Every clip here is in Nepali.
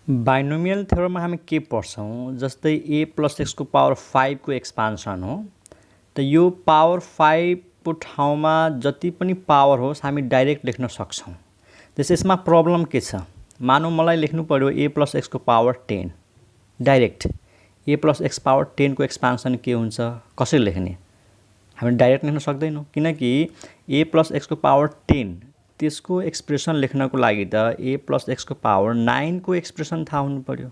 बाइनोमियल थ्योरममा हामी के पढ्छौँ जस्तै a + x को पावर 5 को एक्सपान्सन हो। त यो पावर 5 को ठाउँमा जति पनि पावर होस् हामी डाइरेक्ट लेख्न सक्छौँ। त्यसमा प्रब्लम के छ? मानौँ मलाई लेख्नु पर्यो a + x को power 10 direct a + x power 10 को एक्सपान्सन के हुन्छ? कसरी लेख्ने? हामी डाइरेक्ट लेख्न सक्दैनौँ किनकि a + x को पावर 10 त्यसको एक्सप्रेसन लेख्नको लागि त a + x को पावर 9 को एक्सप्रेसन थाहा हुनु पर्यो।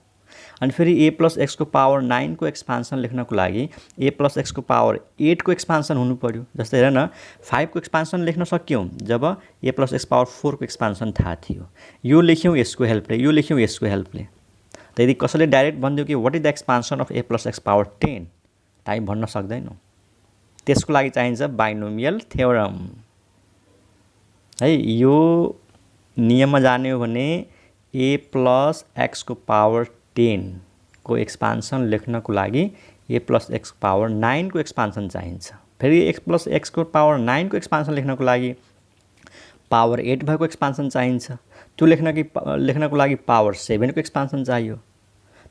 अनि फेरि a + x को पावर 9 को एक्सपान्सन लेख्नको लागि a + x को पावर 8 को एक्सपान्सन हुनु पर्यो। जस्तै हेर न 5 को एक्सपान्सन लेख्न सक्यौँ जब a + x पावर 4 को एक्सपान्सन थाहा थियो। यो लेख्यौँ यसको हेल्पले, यो लेख्यौँ यसको हेल्पले। त यदि कसैले डाइरेक्ट भनिदियो कि what is the expansion of a + x power 10 त हामी भन्न सक्दैनौँ। त्यसको लागि चाहिन्छ बाइनोमियल थ्योरम। है यो नियममा जाने हो भने a + x को पावर 10 को एक्सपान्सन लेख्नको लागि a + x पावर 9 को एक्सपान्सन चाहिन्छ। फेरि x + x को पावर 9 को एक्सपान्सन लेख्नको लागि पावर 8 भएको एक्सपान्सन चाहिन्छ। त्यो लेख्नको लागि पावर 7 को एक्सपान्सन चाहियो।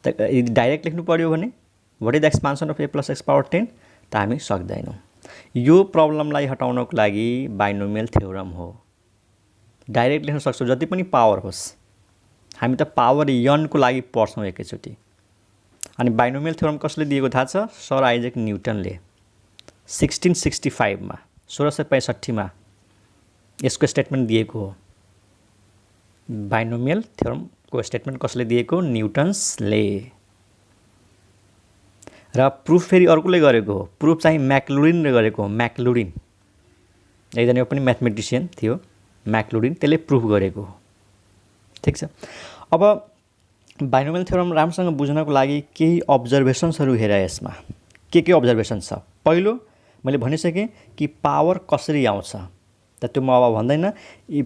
त यदि डाइरेक्ट लेख्नु पर्यो भने what is the expansion of a + x power 10 त हामी सक्दैनौँ। यो प्रब्लमलाई हटाउनको लागि बाइनोमियल थ्योरम हो। डाइरेक्ट लेख्न सक्छौँ जति पनि पावर होस्। हामी त पावर n को लागि पढ्छौँ एकैचोटि। अनि बाइनोमियल थ्योरम कसले दिएको थाहा छ? सर आइजक न्युटनले 1665 मा 1665 मा यसको स्टेटमेन्ट दिएको हो। बाइनोमियल थ्योरमको स्टेटमेन्ट कसले दिएको? न्युटन्सले। र प्रुफ फेरि अर्कोले गरेको हो। प्रुफ चाहिँ म्याक्लुरिनले गरेको हो। म्याक्लुरिन एकजना यो पनि म्याथमेटिसियन थियो, म्याक्लुरिन, त्यसले प्रुफ गरेको हो। ठीक छ। अब बाइनोमियल थ्योरम राम्रोसँग बुझ्नको लागि केही अब्जर्भेसन्सहरू हेर यसमा। के अब्जर्भेसन छ? पहिलो मैले भनिसकेँ कि पावर कसरी आउँछ त त्यो म अब भन्दैन।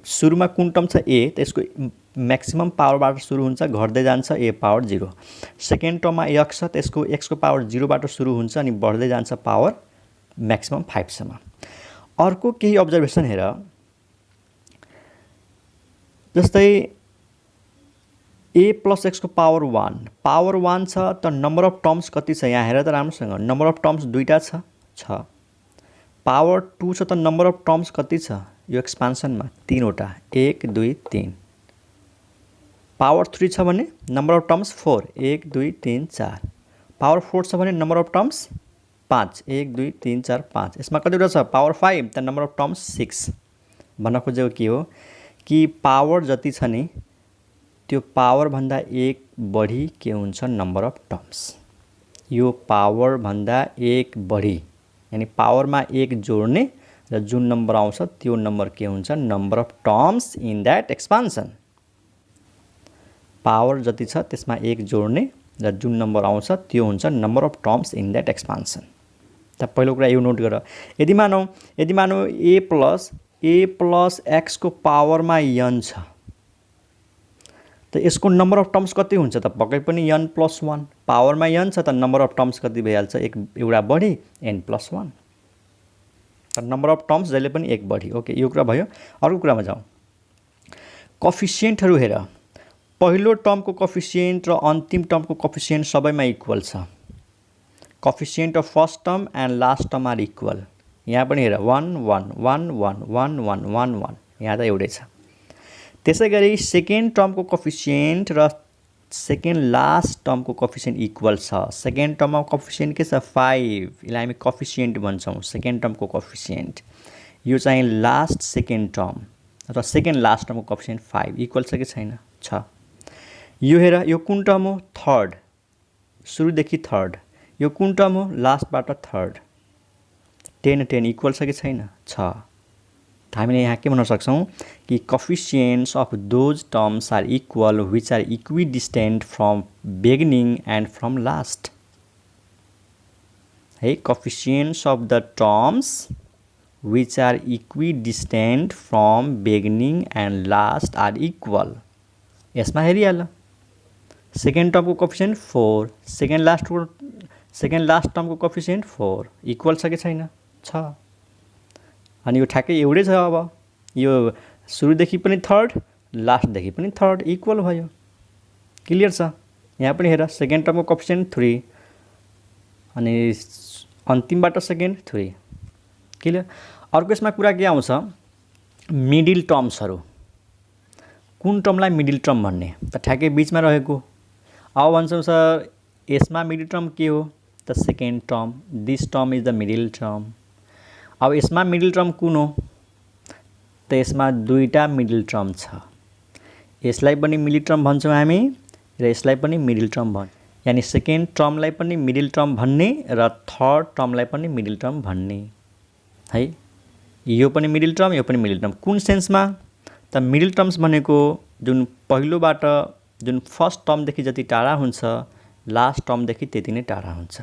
सुरुमा कुन टर्म छ a त यसको म्याक्सिमम पावरबाट सुरु हुन्छ घट्दै जान्छ a पावर 0। सेकेन्ड टर्ममा x छ त्यसको x को पावर 0 बाट सुरु हुन्छ अनि बढ्दै जान्छ पावर म्याक्सिमम 5 सम्म। अर्को केही अब्जर्भेसन हेर। जस्तै a + x को पावर 1 छ त नम्बर अफ टर्म्स कति छ? यहाँ हेर त राम्रोसँग। नम्बर अफ टर्म्स दुईटा छ। पावर 2 छ त नम्बर अफ टर्म्स कति छ? यो एक्सपान्सनमा 3 वटा, 1 2 3। पावर 3 छ भने नम्बर अफ टर्म्स 4, 1 2 3 4। पावर 4 छ भने नम्बर अफ टर्म्स 5, 1 2 3 4 5। यसमा कतिवटा छ? पावर 5 त नम्बर अफ टर्म्स 6। भन्न खोजेको के हो कि पावर जति छ नि त्यो पावर भन्दा एक बढी के हुन्छ? Number of terms. यो पावर भन्दा एक बढी यानी पावरमा एक जोड्ने र जुन नम्बर आउँछ त्यो नम्बर के हुन्छ? Number of terms in that expansion. Power जति छ त्यसमा एक जोड्ने र जुन नम्बर आउँछ त्यो हुन्छ number of terms in that expansion. त पहिलो कुरा यो नोट गर। यदि मानौँ a + x को पावरमा n छ त यसको नम्बर अफ टर्म्स कति हुन्छ त? पक्कै पनि n + 1। पावरमा n छ त नम्बर अफ टर्म्स कति भइहाल्छ? एउटा बढी n + 1। त नम्बर अफ टर्म्स जहिले पनि एक बढी। ओके, यो कुरा भयो। अर्को कुरामा जाउँ। कोफिसिएन्टहरू हेर। पहिलो टर्मको कोफिसिएन्ट र अन्तिम टर्मको कोफिसिएन्ट सबैमा इक्वल छ। Coefficient of first term and last term are equal. यहाँ पनि हेर 1 1 1 1 1 1 1 1। यहाँ त एउटै छ। त्यसै गरी सेकेन्ड टर्मको कोफिसिएन्ट र सेकेन्ड लास्ट टर्मको कोफिसिएन्ट इक्वल छ। सेकेन्ड टर्ममा कोफिसिएन्ट के छ? 5। यसलाई हामी कोफिसिएन्ट भन्छौँ, सेकेन्ड टर्मको कोफिसिएन्ट। यो चाहिँ लास्ट सेकेन्ड टर्म र सेकेन्ड लास्ट टर्मको कोफिसिएन्ट 5 इक्वल छ कि छैन? छ। यो हेर, यो कुन टर्म हो? थर्ड, सुरुदेखि थर्ड। यो कुन टर्म हो? लास्टबाट थर्ड। 10 10 इक्वल छ कि छैन? छ। हामीले यहाँ के भन्न सक्छौँ कि coefficients of those terms are equal which are equidistant from beginning and from last. है, coefficients of the terms which are equidistant from beginning and last are equal. यसमा हेरिहाल। सेकेन्ड टर्मको कोफिसिएन्ट 4, सेकेन्ड लास्ट टर्मको कोफिसिएन्ट 4 इक्वल छ कि छैन? छ। अनि यो ठ्याक्कै एउटै छ। अब यो सुरुदेखि पनि थर्ड, लास्टदेखि पनि थर्ड इक्वल भयो। क्लियर छ। यहाँ पनि हेर सेकेन्ड टर्मको कोएफिसिएन्ट 3 अनि अन्तिमबाट सेकेन्ड 3 क्लियर। अर्को यसमा कुरा के आउँछ मिडिल टर्म्सहरू कुन टर्मलाई मिडिल टर्म भन्ने त ठ्याक्कै बीचमा रहेको। अब भन्छौँ सर यसमा मिडिल टर्म के हो त second term this term is the middle term. अब यसमा मिडिल टर्म कुन हो त यसमा दुईटा मिडिल टर्म छ यसलाई पनि मिडिल टर्म भन्छौँ हामी र यसलाई पनि मिडिल टर्म भन्छ यानी सेकेन्ड टर्मलाई पनि मिडिल टर्म भन्ने र थर्ड टर्मलाई पनि मिडिल टर्म भन्ने है। यो पनि मिडिल टर्म यो पनि मिडिल टर्म कुन सेन्समा त मिडिल टर्म्स भनेको जुन पहिलोबाट जुन फर्स्ट टर्मदेखि जति टाढा हुन्छ लास्ट टर्मदेखि त्यति नै टाढा हुन्छ।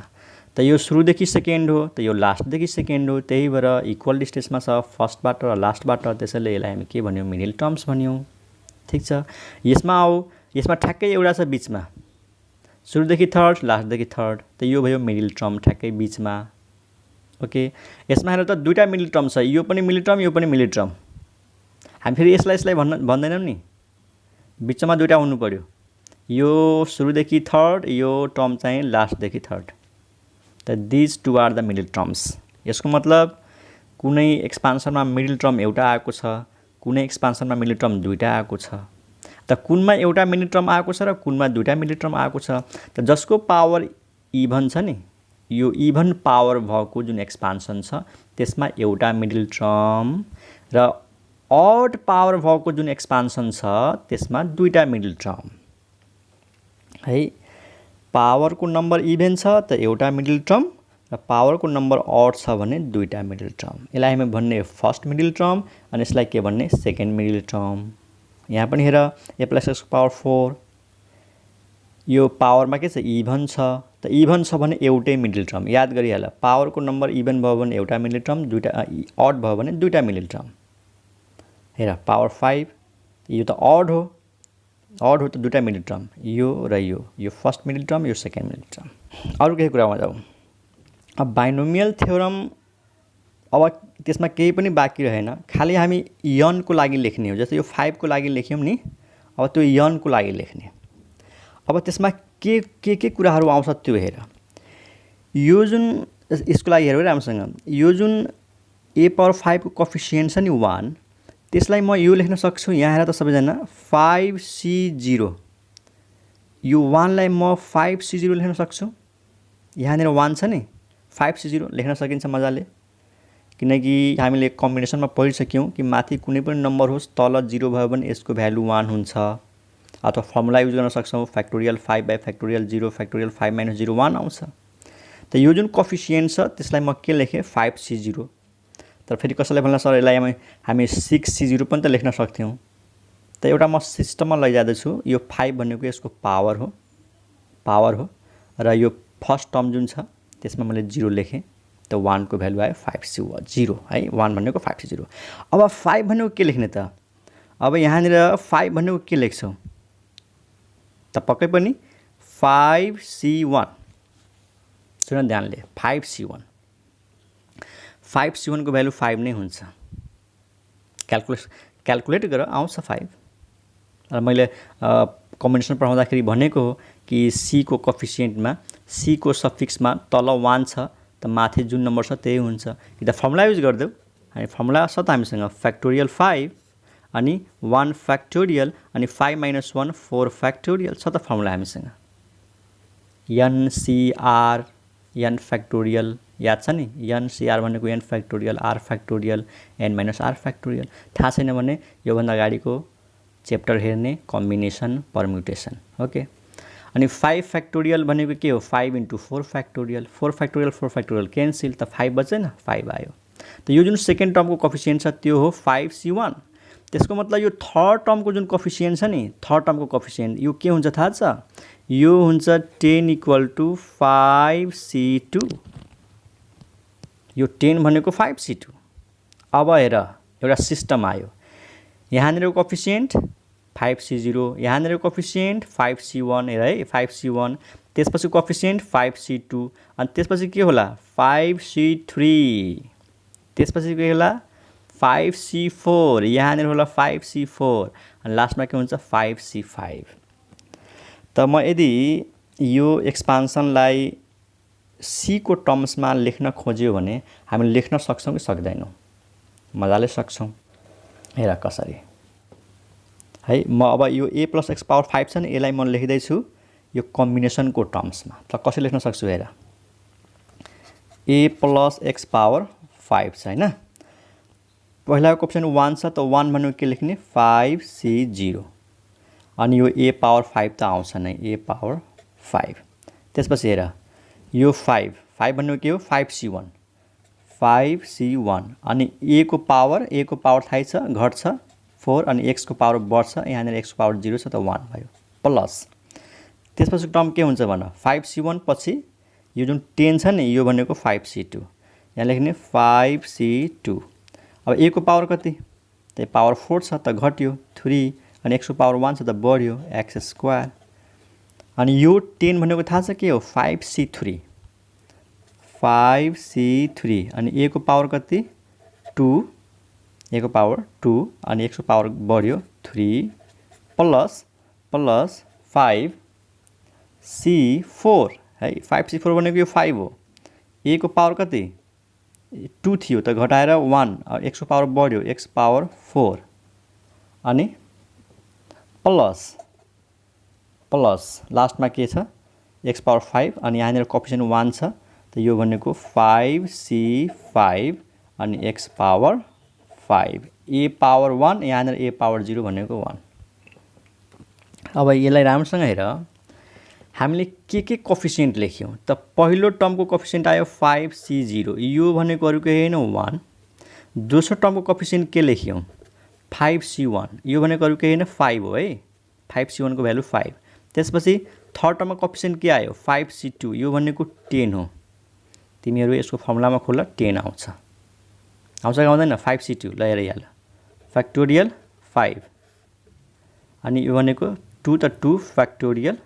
त यो सुरुदेखि सेकेन्ड हो त यो लास्टदेखि सेकेन्ड हो त्यही भएर इक्वल डिस्टेन्समा छ फर्स्टबाट र लास्टबाट त्यसैले यसलाई हामी के भन्यौँ मिडिल टर्म्स भन्यौँ। ठिक छ। यसमा आऊ यसमा ठ्याक्कै एउटा छ बीचमा सुरुदेखि थर्ड लास्टदेखि थर्ड त यो भयो मिडिल टर्म ठ्याक्कै बीचमा। ओके यसमा हेर्नु त दुईटा मिडिल टर्म छ यो पनि मिडिल टर्म यो पनि मिडिल टर्म हामी फेरि यसलाई भन्दैनौँ नि बिचमा दुईटा हुनु पर्यो यो सुरुदेखि थर्ड यो टर्म चाहिँ लास्टदेखि थर्ड त these two are the middle terms. यसको मतलब कुनै एक्सपान्सनमा मिडिल टर्म एउटा आएको छ कुनै एक्सपान्सनमा मिडिल टर्म दुईटा आएको छ त कुनमा एउटा मिडिल टर्म आएको छ र कुनमा दुईटा मिडिल टर्म आएको छ त जसको पावर इभन छ नि यो इभन पावर भएको जुन एक्सपान्सन छ त्यसमा एउटा मिडिल टर्म र अड पावर भएको जुन एक्सपान्सन छ त्यसमा दुईटा मिडिल टर्म है। पावरको नम्बर इभन छ त एउटा मिडिल टर्म र पावरको नम्बर अड छ भने दुईटा मिडिल टर्म यसलाई हामी भन्ने फर्स्ट मिडिल टर्म अनि यसलाई के भन्ने सेकेन्ड मिडिल टर्म। यहाँ पनि हेर a + x पावर 4 यो पावरमा के छ इभन छ त इभन छ भने एउटै मिडिल टर्म याद गरिहाल पावरको नम्बर इभन भयो भने एउटा मिडिल टर्म दुईटा अड भयो भने दुईटा मिडिल टर्म। हेर पावर 5 यो त अड हो त दुईटा मिडिल टर्म यो र यो फर्स्ट मिडिल टर्म यो सेकेन्ड मिडिल टर्म। अरू केही कुरामा जाउँ अब बाइनोमियल थ्योरम अब त्यसमा केही पनि बाँकी रहेन खालि हामी n को लागि लेख्ने हो जस्तै यो 5 को लागि लेख्यौँ नि अब त्यो n को लागि लेख्ने। अब त्यसमा के कुराहरू आउँछ त्यो हेर यो जुन यसको लागि हेरौँ राम्रोसँग यो जुन a⁴ को कोएफिसिएन्ट छ नि 1 त्यसलाई म यो लेख्न सक्छु यहाँ हेर त सबैजना 5c0 यो 1 लाई म 5c0 लेख्न सक्छु यहाँनिर 1 छ नि 5c0 लेख्न सकिन्छ मजाले किनकि हामीले कम्बिनेसनमा पढिसक्यौँ कि माथि कुनै पनि नम्बर होस् तल 0 भयो भने यसको भ्यालु 1 हुन्छ अथवा फर्मुला युज गर्न सक्छौँ फ्याक्टोरियल 5/0 फ्याक्टोरियल 5 - 0 1 आउँछ। त यो जुन कोएफिसिएन्ट छ त्यसलाई म के लेखेँ 5c0 तर फेरि कसैले भन्ला सर यसलाई हामी 6c0 पनि त लेख्न सक्थ्यौँ त एउटा म सिस्टममा लैजाँदैछु यो 5 भनेको यसको पावर हो र यो फर्स्ट टर्म जुन छ त्यसमा मैले 0 लेखेँ त 1 को भ्यालु आयो 5c0 है 1 भनेको 5c0। अब 5 भनेको के लेख्ने त अब यहाँनिर 5 भनेको के लेख्छौँ त पक्कै पनि 5c1 सुन ध्यानले 5c1 को भ्यालु 5 नै हुन्छ क्याल्कुलेट गर आउँछ 5 र मैले कम्बिनेसन पढाउँदाखेरि भनेको हो कि c को कोएफिसिएन्टमा c को सफिक्समा तल 1 छ त माथि जुन नम्बर छ त्यही हुन्छ कि त फर्मुला युज गर्दै हामी फर्मुला छ त हामीसँग फ्याक्टोरियल 5 अनि 1 फ्याक्टोरियल अनि 5 - 1 4 फ्याक्टोरियल छ त फर्मुला हामीसँग NCR n फ्याक्टोरियल याद छ नि NCR भनेको n factorial r factorial n - r factorial थाहा छैन भने योभन्दा अगाडिको च्याप्टर हेर्ने कम्बिनेसन परम्युटेसन ओके। अनि 5 फ्याक्टोरियल भनेको के हो 5 × 4 फ्याक्टोरियल 4 फ्याक्टोरियल क्यान्सल त 5 बचेन 5 आयो त यो जुन सेकेन्ड टर्मको कोएफिसिएन्ट छ त्यो हो 5c1 त्यसको मतलब यो थर्ड टर्मको जुन कोएफिसिएन्ट छ नि थर्ड टर्मको कोएफिसिएन्ट यो के हुन्छ थाहा छ यो हुन्छ 10 = 5c2 यो 10 भनेको 5c2। अब हेर एउटा सिस्टम आयो यहाँनिर कोएफिसिएन्ट 5c0 यहाँनिर कोएफिसिएन्ट 5c1 हेर है 5c1 त्यसपछि कोएफिसिएन्ट 5c2 अनि त्यसपछि के होला 5c3 त्यसपछि के होला 5c4 यहाँनिर होला 5c4 अनि लास्टमा के हुन्छ 5c5 त म यदि यो एक्सपान्सनलाई c को टर्म्समा लेख्न खोज्यो भने हामी लेख्न सक्छौं कि सक्दैनौं? मजाले सक्छौं। हेर कसरी है, म अब यो a + x पावर 5 छ नि, यसलाई म लेख्दै छु यो कम्बिनेसनको टर्म्समा। त कसरी लेख्न सक्छु हेर, a + x पावर 5 छ हैन। पहिलाको कोएफिसिएन्ट 1 छ, त 1 भनेको के लेख्ने 5c0, अनि यो a पावर 5 त आउँछ नै, a पावर 5। त्यसपछि हेर यो 5 भनेको के हो 5c1, 5c1, अनि a को पावर थाहै छ घट्छ 4, अनि x को पावर बढ्छ, यहाँनिर x को पावर 0 छ त 1 भयो, प्लस त्यसपछि टर्म के हुन्छ भन, 5c1 पछि यो जुन 10 छ नि यो भनेको 5c2, यहाँ लेख्ने 5c2। अब a को पावर कति, त पावर 4 छ त घट्यो 3, अनि x को पावर 1 छ त बढ्यो x², अनि यो 10 भनेको थाहा छ के हो 5c3, 5c3, अनि a को पावर कति 2, a को पावर 2, अनि x को पावर बढ्यो 3, प्लस 5c4 है, 5c4 भनेको यो 5 हो, a को पावर कति 2 थियो त घटाएर 1, x को पावर बढ्यो x पावर 4, अनि प्लस लास्टमा के छ x पावर 5, अनि यहाँनिर कोएफिसिएन्ट 1 छ, त यो भनेको 5c5, अनि x पावर 5, a पावर 1, यहाँनिर a पावर 0 भनेको 1। अब यसलाई राम्रोसँग हेर, हामीले के कोएफिसिएन्ट लेख्यौं त पहिलो टर्मको कोएफिसिएन्ट आयो 5c0, यो भनेको अरु केही हैन 1। दोस्रो टर्मको कोएफिसिएन्ट के लेख्यौं 5c1, यो भनेको अरु केही हैन 5 हो है, 5c1 को भ्यालु 5। त्यसपछि थर्ड टर्ममा कोएफिसिएन्ट के आयो 5c2, यो भनेको 10 हो, तिमीहरु यसको फर्मुलामा खोल 10 आउँछ कि आउँदैन 5c2, ल हेर यहाँ फ्याक्टोरियल 5, अनि यो भनेको 2 त 2 फ्याक्टोरियल,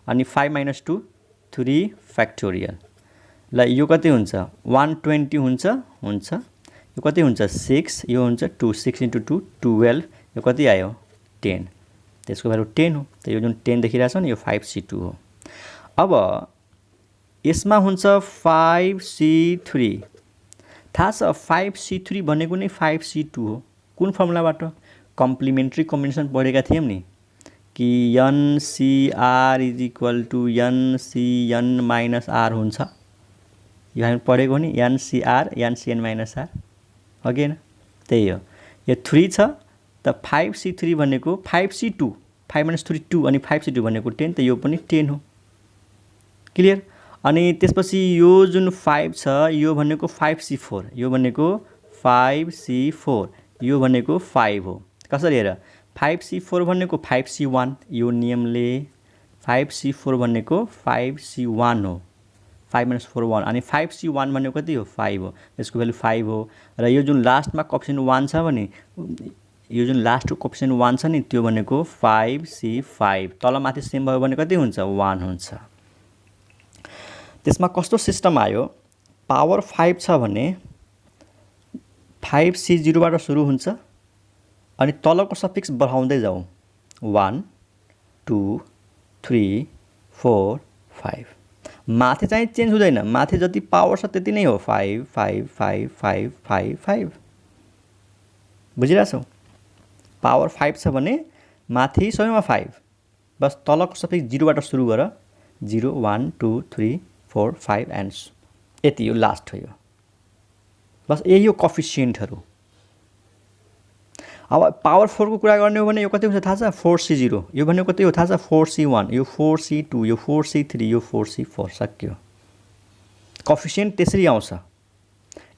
अनि 5 - 2 3 फ्याक्टोरियल, ल यो कति हुन्छ 120 हुन्छ, यो कति हुन्छ 6, यो हुन्छ 2, 6 × 2 12, यो कति आयो 10, त्यसको भ्यालु 10 हो, त यो जुन 10 देखिरहेछ नि यो 5c2 हो। अब यसमा हुन्छ 5c3, थाहा छ 5c3 भनेको नै 5c2 हो, कुन फर्मुलाबाट कम्प्लिमेन्ट्री कम्बिनेसन पढेका थियौं नि कि NCR = NCn - R हुन्छ, यो हामी पढेको नि NCR NCn - R अघि हैन, त्यही हो। यो 3 छ त 5c3 भनेको 5c2, 5 - 3 2, अनि 5c2 भनेको 10, त यो पनि 10 हो, क्लियर। अनि त्यसपछि यो जुन 5 छ यो भनेको 5c4, यो भनेको 5c4, यो भनेको 5 हो। कसरी हेर 5c4 भनेको 5c1, यो नियमले 5c4 भनेको 5c1 हो, 5 - 4 1, अनि 5c1 भनेको कति हो 5 हो, यसको भ्यालु 5 हो। र यो जुन लास्टमा कोएफिसिएन्ट 1 छ भने यो जुन लास्टको कोएफिसिएन्ट 1 छ नि त्यो भनेको 5c5, तलमाथि सेम भयो भने कति हुन्छ 1 हुन्छ। त्यसमा कस्तो सिस्टम आयो, पावर 5 छ भने 5c0 बाट सुरु हुन्छ, अनि तलको सफिक्स बढाउँदै जाऊ 1 2 3 4 5, माथि चाहिँ चेन्ज हुँदैन, माथि जति पावर छ त्यति नै हो 5 5 5 5 5 5, बुझिरहेछौ। पावर 5 छ भने माथि सबैमा 5, बस तलको सफिक्स 0 बाट सुरु गर, 0 1 2 3 4 5 एन्ड यति, यो लास्ट हो यो, बस यही हो कोएफिसिएन्टहरु। अब पावर 4 को कुरा गर्ने हो भने यो कति हुन्छ थाहा छ 4c0, यो भनेको कति हो थाहा छ 4c1, यो 4c2, यो 4c3, यो 4c4, सक्यो। कोएफिसिएन्ट त्यसरी आउँछ,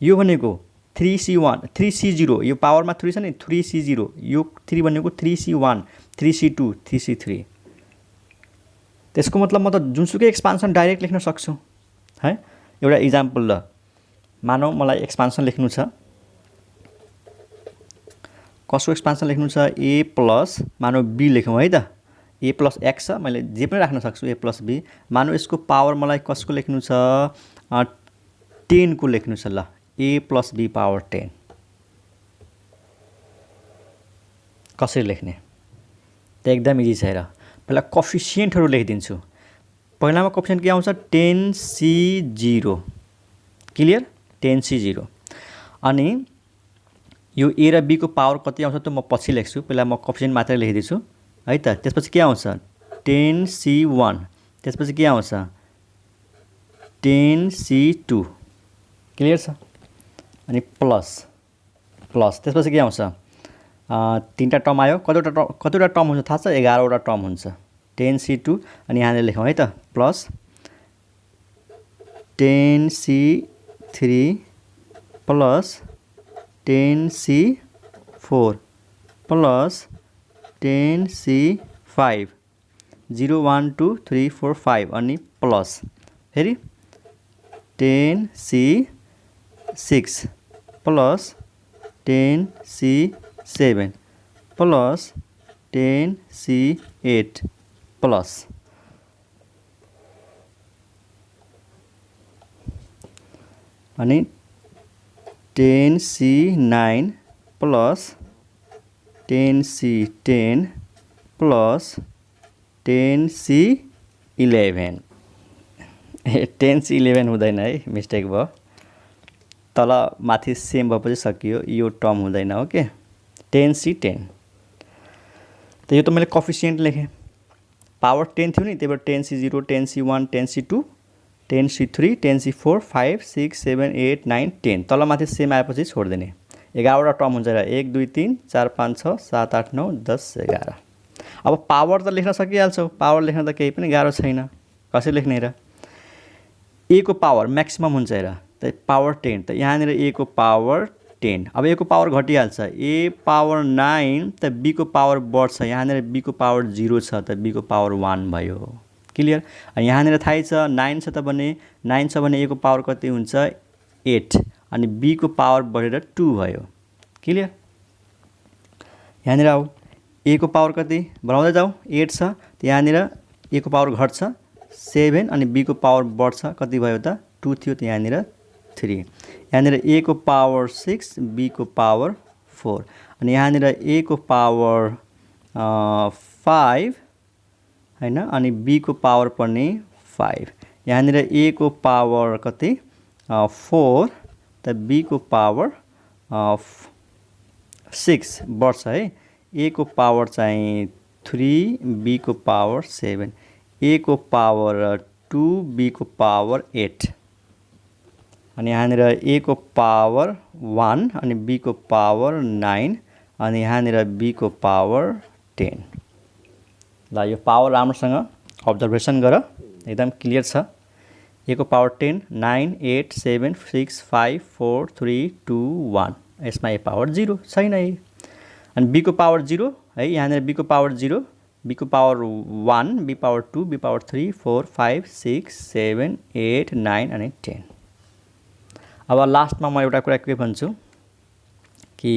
यो भनेको 3c1 3c0, यो पावरमा 3 छ नि 3c0, यो 3 भनेको 3c1 3c2 3c3, त्यसको मतलब म त जुनसुकै एक्सपान्सन डाइरेक्ट लेख्न सक्छु है। एउटा एक्जाम्पल ल, मानौ मलाई एक्सपान्सन लेख्नु छ, कसको एक्सपान्सन लेख्नु छ a प्लस मानौ b लेखौँ है त, a प्लस x छ, मैले जे पनि राख्न सक्छु a प्लस b, मानौ यसको पावर मलाई कसको लेख्नु छ 10 को लेख्नु छ, ल a प्लस b पावर 10, कसरी लेख्ने त एकदम इजी छ। हेर पहिला कोफिसिएन्टहरु लेखिदिन्छु। पहिलामा कोफिसिएन्ट के आउँछ 10C0 क्लियर 10C0 अनि यो a र b को पावर कति आउँछ त म पछि लेख्छु। पहिला म कोफिसिएन्ट मात्रै लेखिदिन्छु है त। त्यसपछि के आउँछ 10C1 त्यसपछि के आउँछ 10C2 क्लियर छ अनि प्लस त्यसपछि के आउँछ तीनटा टर्म आयो। कतिवटा टर्म हुन्छ थाहा छ 11 वटा टर्म हुन्छ 10C2 अनि यहाँले लेखौँ है त plus 10C3 plus 10C4 plus 10C5 0 1 2 3 4 5 अनि प्लस फेरि 10C6 plus 10C7 plus 10C8 plus अनि 10C9 plus 10C10 plus 10C11 10C11 हुँदैन है मिस्टेक भयो। तल माथि सेम भएपछि सकियो यो टर्म हुँदैन ओके 10C10 त यो त मैले कोफिसिएन्ट लेखेँ पावर 10 थियो नि त्यही भएर 10C0 10C1 10C2 10C3 10C4 5 6 7 8 9 10 तल माथि सेम आएपछि छोड्दिने 11 वटा टर्म हुन्छ र 1 2 3 4 5 6 7 8 9 10 11 अब पावर त लेख्न सकिहाल्छौ। पावर लेख्न त केही पनि गाह्रो छैन। कसरी लेख्ने र a को पावर म्याक्सिमम हुन्छ हेर त पावर 10 त यहाँनिर a को पावर 10 अब a को पावर घटिहाल्छ a पावर 9 त b को पावर बढ्छ यहाँनिर b को पावर 0 छ त b को पावर 1 भयो क्लियर। यहाँनिर थाहै छ 9 छ त भने 9 छ भने a को पावर कति हुन्छ 8 अनि b को पावर बढेर 2 भयो क्लियर। यहाँनिर आऊ a को पावर कति बढाउँदै जाऊ 8 छ त यहाँनिर a को पावर घट्छ 7 अनि b को पावर बढ्छ कति भयो त 2 थियो त यहाँनिर 3 यहाँनिर a को पावर 6 b को पावर 4 अनि यहाँनिर a को पावर 5 हैन अनि b को पावर पनि 5 यहाँनिर a को पावर कति 4 त b को पावर 6 बढ्छ है a को पावर चाहिँ 3 b को पावर 7 a को पावर 2 b को पावर 8 अनि यहाँनिर a को पावर 1 अनि b को पावर 9 अनि यहाँनिर b को पावर 10 ल यो पावर राम्रोसँग अब्जर्भेसन गर एकदम क्लियर छ। a को पावर 10 9 8 7 6 5 4 3 2 1 यसमा a पावर 0 छैन है अनि b को पावर 0 है यहाँनिर b को पावर 0 b को power 1 b power 2 b power 3 4 5 6 7 8 9 अनि 10। अब लास्टमा म एउटा कुरा के भन्छु कि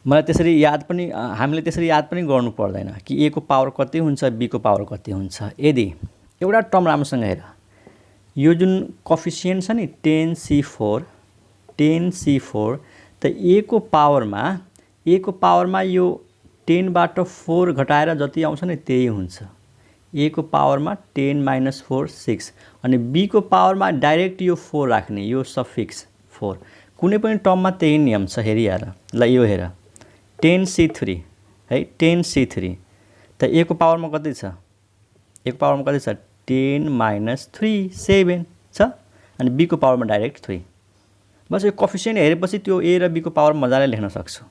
मलाई त्यसरी याद पनि हामीले त्यसरी याद पनि गर्नु पर्दैन कि a को पावर कति हुन्छ b को पावर कति हुन्छ। यदि एउटा टर्म राम्रोसँग हेर यो जुन कोफिसिएन्ट छ नि 10C4 त a को पावरमा यो 10 बाट 4 घटाएर जति आउँछ नि त्यही हुन्छ। a को पावरमा 10 - 4 6 अनि b को पावरमा डाइरेक्ट यो 4 राख्ने यो सफिक्स 4 कुनै पनि टर्ममा त्यही नियम छ हेरिहाल ल यो हेर 10C3 है 10C3 त a को पावरमा कति छ 10 - 3 7 छ अनि b को पावरमा डाइरेक्ट 3 बस यो कोफिसिएन्ट हेरेपछि त्यो a र b को पावर मजाले लेख्न सक्छु।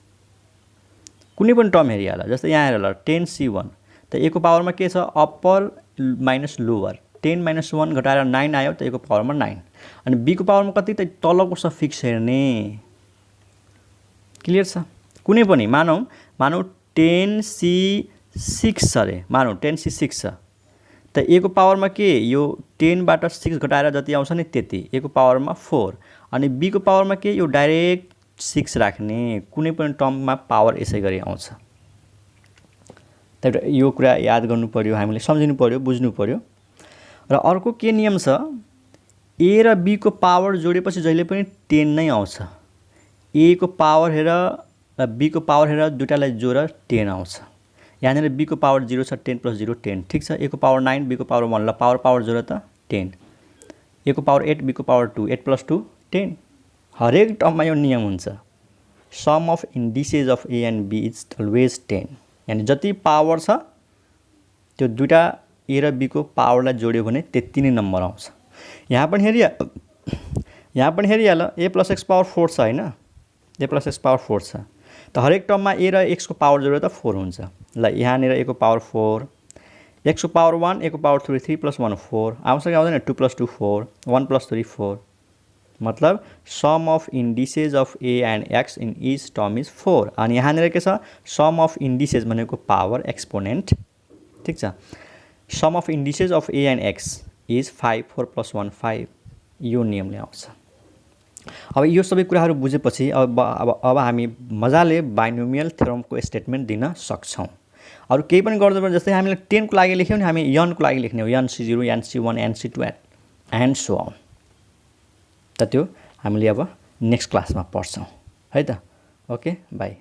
कुनै पनि टर्म हेरिहाल जस्तै यहाँ हेर ल 10C1 त a को पावरमा के छ अप्पर माइनस लोअर 10 - 1 घटाएर 9 आयो त a को पावरमा 9 अनि b को पावरमा कति त तलको सफिक्स हेर्ने क्लियर छ। कुनै पनि मानौ 10C6 छ रे मानौ 10C6 छ त a को पावरमा के यो 10 बाट 6 घटाएर जति आउँछ नि त्यति a को पावरमा 4 अनि b को पावरमा के यो डाइरेक्ट 6 राख्ने कुनै पनि टर्ममा पावर यसै गरी आउँछ। त्यही यो कुरा याद गर्नु पर्यो हामीले सम्झिनु पर्यो बुझ्नु पर्यो। र अर्को के नियम छ a र b को पावर जोडेपछि जहिले पनि 10 नै आउँछ। a को पावर हेर र b को पावर हेर दुईटालाई जोड 10 आउँछ। यहाँनिर b को पावर 0 छ 10 + 0 10 ठीक छ a को पावर 9 b को पावर 1 ल पावर जोड त 10 a को पावर 8 b को पावर 2 8 + 2 10 हरेक टर्ममा यो नियम हुन्छ sum of indices of a and b is always 10 यानी जति पावर छ त्यो दुईटा a र b को पावरलाई जोड्यो भने त्यति नै नम्बर आउँछ यहाँ पनि हेरिहाल a + x पावर 4 छ हैन a + x पावर 4 छ त हरेक टर्ममा a र x को पावर जोड्यो त 4 हुन्छ ल यहाँनिर a को पावर 4 x को पावर 1 a को पावर 3 3 + 1 4 आउँछ कि आउँदैन 2 + 2 4 1 + 3 4 मतलब sum of indices of a and x in each term is 4 अनि यहाँनिर के छ सम अफ इन्डिसेस भनेको पावर एक्सपोनेन्ट ठीक छ sum of indices of a and x is 5 4 + 1 5 यो नियमले आउँछ अब यो सबै कुराहरू बुझेपछि अब हामी मजाले बाइनोमियल थ्योरमको स्टेटमेन्ट दिन सक्छौं अरु केही पनि गर्दै पर्छ जस्तै हामीले 10 को लागि लेख्यौ नि हामी n को लागि लेख्ने हो nc0 nc1 nc2 and so on त त्यो हामीले अब नेक्स्ट क्लासमा पढ्छौं है त ओके बाइ